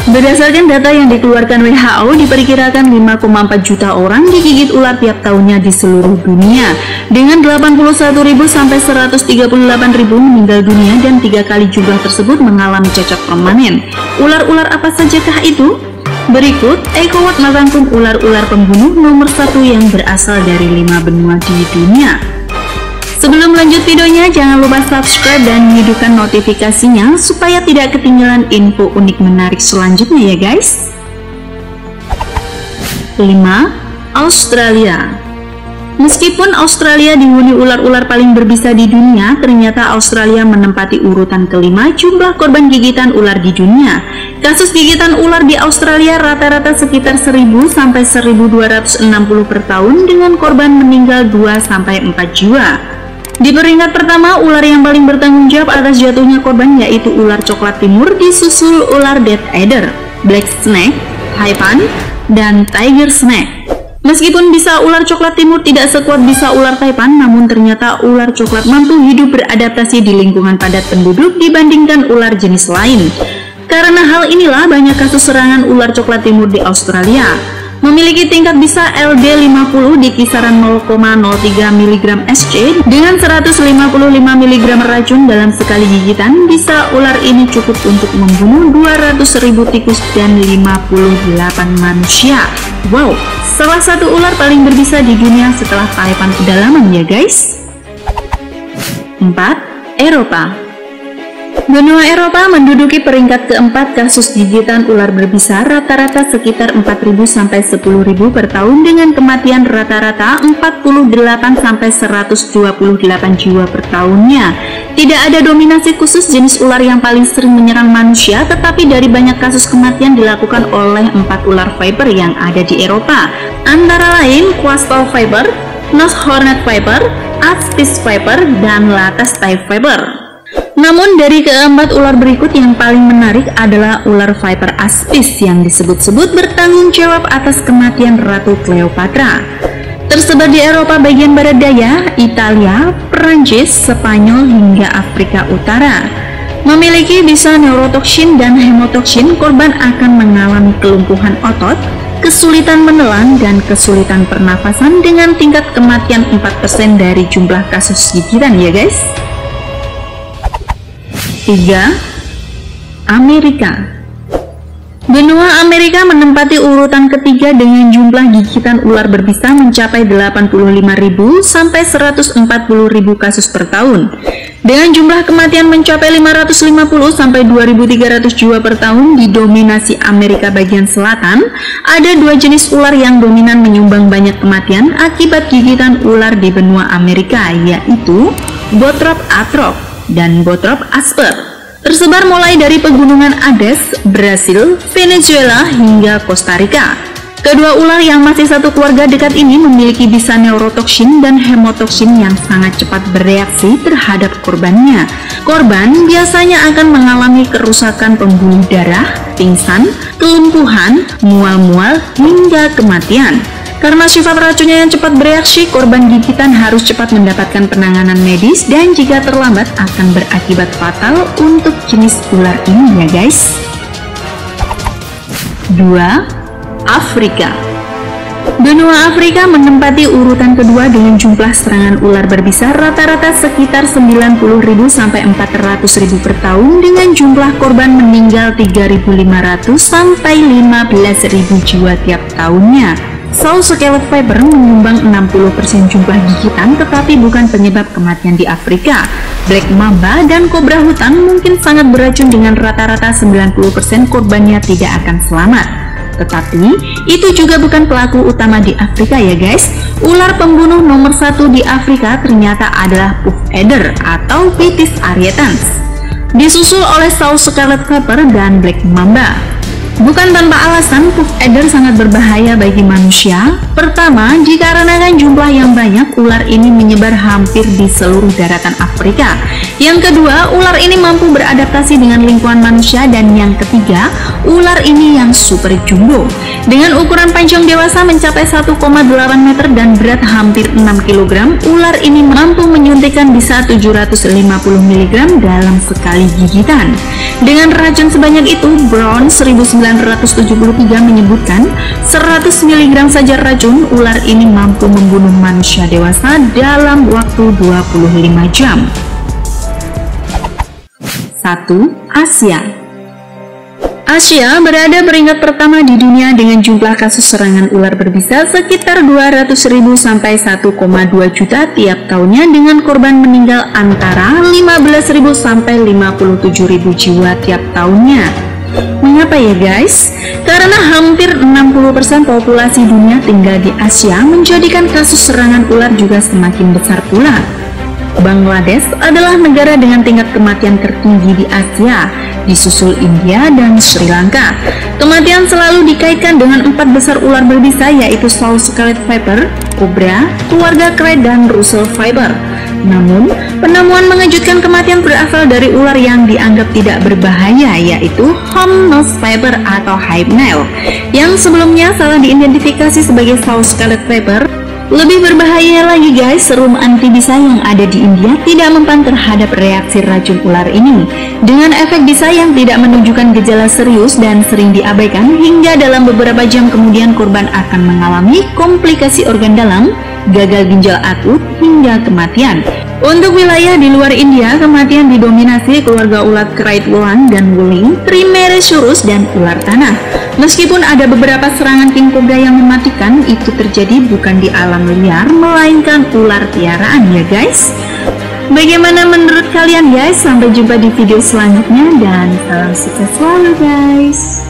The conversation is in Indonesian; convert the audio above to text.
Berdasarkan data yang dikeluarkan WHO, diperkirakan 5,4 juta orang digigit ular tiap tahunnya di seluruh dunia, dengan 81.000 sampai 138.000 meninggal dunia dan 3 kali jumlah tersebut mengalami cacat permanen. Ular-ular apa sajakah itu? Berikut, EcoWatt merangkum ular-ular pembunuh nomor 1 yang berasal dari 5 benua di dunia. Sebelum lanjut videonya, jangan lupa subscribe dan hidupkan notifikasinya supaya tidak ketinggalan info unik menarik selanjutnya ya guys. 5. Australia. Meskipun Australia dihuni ular-ular paling berbisa di dunia, ternyata Australia menempati urutan kelima jumlah korban gigitan ular di dunia. Kasus gigitan ular di Australia rata-rata sekitar 1.000 sampai 1.260 per tahun dengan korban meninggal 2 sampai 4 jiwa. Di peringkat pertama, ular yang paling bertanggung jawab atas jatuhnya korban yaitu ular coklat timur, disusul ular dead adder, black snake, taipan, dan tiger snake. Meskipun bisa ular coklat timur tidak sekuat bisa ular taipan, namun ternyata ular coklat mampu hidup beradaptasi di lingkungan padat penduduk dibandingkan ular jenis lain. Karena hal inilah banyak kasus serangan ular coklat timur di Australia. Memiliki tingkat bisa LD50 di kisaran 0,03 mg SC dengan 155 mg racun dalam sekali gigitan, bisa ular ini cukup untuk membunuh 200.000 tikus dan 58 manusia. Wow, salah satu ular paling berbisa di dunia setelah taipan pedalaman ya guys. 4. Eropa. Benua Eropa menduduki peringkat keempat kasus gigitan ular berbisa, rata-rata sekitar 4.000 sampai 10.000 per tahun dengan kematian rata-rata 48 sampai 128 jiwa per tahunnya. Tidak ada dominasi khusus jenis ular yang paling sering menyerang manusia, tetapi dari banyak kasus kematian dilakukan oleh 4 ular viper yang ada di Eropa, antara lain Coastal Viper, Nose Hornet Viper, Aspis Viper, dan Latas Type Viper. Namun dari keempat ular berikut yang paling menarik adalah ular viper aspis yang disebut-sebut bertanggung jawab atas kematian Ratu Cleopatra. Tersebar di Eropa bagian barat daya, Italia, Perancis, Spanyol hingga Afrika Utara. Memiliki bisa neurotoksin dan hemotoksin, korban akan mengalami kelumpuhan otot, kesulitan menelan, dan kesulitan pernafasan dengan tingkat kematian 4% dari jumlah kasus gigitan ya guys. 3. Amerika. Benua Amerika menempati urutan ketiga dengan jumlah gigitan ular berbisa mencapai 85.000 sampai 140.000 kasus per tahun. Dengan jumlah kematian mencapai 550 sampai 2.300 jiwa per tahun. Didominasi Amerika bagian selatan, ada 2 jenis ular yang dominan menyumbang banyak kematian akibat gigitan ular di benua Amerika, yaitu Botrop atrof dan Botrop asper. Tersebar mulai dari pegunungan Andes, Brasil, Venezuela, hingga Costa Rica. Kedua ular yang masih satu keluarga dekat ini memiliki bisa neurotoksin dan hemotoksin yang sangat cepat bereaksi terhadap korbannya. Korban biasanya akan mengalami kerusakan pembuluh darah, pingsan, kelumpuhan, mual-mual, hingga kematian. Karena sifat racunnya yang cepat bereaksi, korban gigitan harus cepat mendapatkan penanganan medis dan jika terlambat akan berakibat fatal untuk jenis ular ini ya guys. 2. Afrika. Benua Afrika menempati urutan kedua dengan jumlah serangan ular berbisa rata-rata sekitar 90.000 sampai 400.000 per tahun dengan jumlah korban meninggal 3.500 sampai 15.000 jiwa tiap tahunnya. Saw Scarlet Viper menyumbang 60% jumlah gigitan tetapi bukan penyebab kematian di Afrika. Black Mamba dan kobra hutan mungkin sangat beracun dengan rata-rata 90% korbannya tidak akan selamat. Tetapi itu juga bukan pelaku utama di Afrika ya guys. Ular pembunuh nomor 1 di Afrika ternyata adalah Puff Adder atau Pitis arietans, disusul oleh Saw Scarlet Viper dan Black Mamba. Bukan tanpa alasan, Puff Adder sangat berbahaya bagi manusia. Pertama, dikarenakan jumlah yang banyak, ular ini menyebar hampir di seluruh daratan Afrika. Yang kedua, ular ini mampu beradaptasi dengan lingkungan manusia, dan yang ketiga, ular ini yang super jumbo. Dengan ukuran panjang dewasa mencapai 1,8 meter dan berat hampir 6 kg, ular ini mampu menyuntikkan bisa 750 mg dalam sekali gigitan. Dengan racun sebanyak itu, Brown 1973 menyebutkan 100 mg saja racun ular ini mampu membunuh manusia dewasa dalam waktu 25 jam. 1. Asia. Asia berada peringkat pertama di dunia dengan jumlah kasus serangan ular berbisa sekitar 200.000 sampai 1,2 juta tiap tahunnya, dengan korban meninggal antara 15.000 sampai 57.000 jiwa tiap tahunnya. Mengapa ya guys? Karena hampir 60% populasi dunia tinggal di Asia, menjadikan kasus serangan ular juga semakin besar pula. Bangladesh adalah negara dengan tingkat kematian tertinggi di Asia, disusul India dan Sri Lanka. Kematian selalu dikaitkan dengan 4 besar ular berbisa, yaitu South Scarlet Viper, Cobra, keluarga Krait, dan Russell Viper. Namun, penemuan mengejutkan kematian berasal dari ular yang dianggap tidak berbahaya, yaitu Horned Viper atau Hypnel, yang sebelumnya salah diidentifikasi sebagai South Scarlet Viper. Lebih berbahaya lagi guys, serum anti-bisa yang ada di India tidak mempan terhadap reaksi racun ular ini, dengan efek bisa yang tidak menunjukkan gejala serius dan sering diabaikan, hingga dalam beberapa jam kemudian korban akan mengalami komplikasi organ dalam, gagal ginjal akut, hingga kematian. Untuk wilayah di luar India, kematian didominasi keluarga ular Krait Wulan dan Wuling, Trimeresurus, dan ular tanah. Meskipun ada beberapa serangan king cobra yang mematikan, itu terjadi bukan di alam liar, melainkan ular piaraan ya guys. Bagaimana menurut kalian guys? Sampai jumpa di video selanjutnya dan salam sukses selalu guys.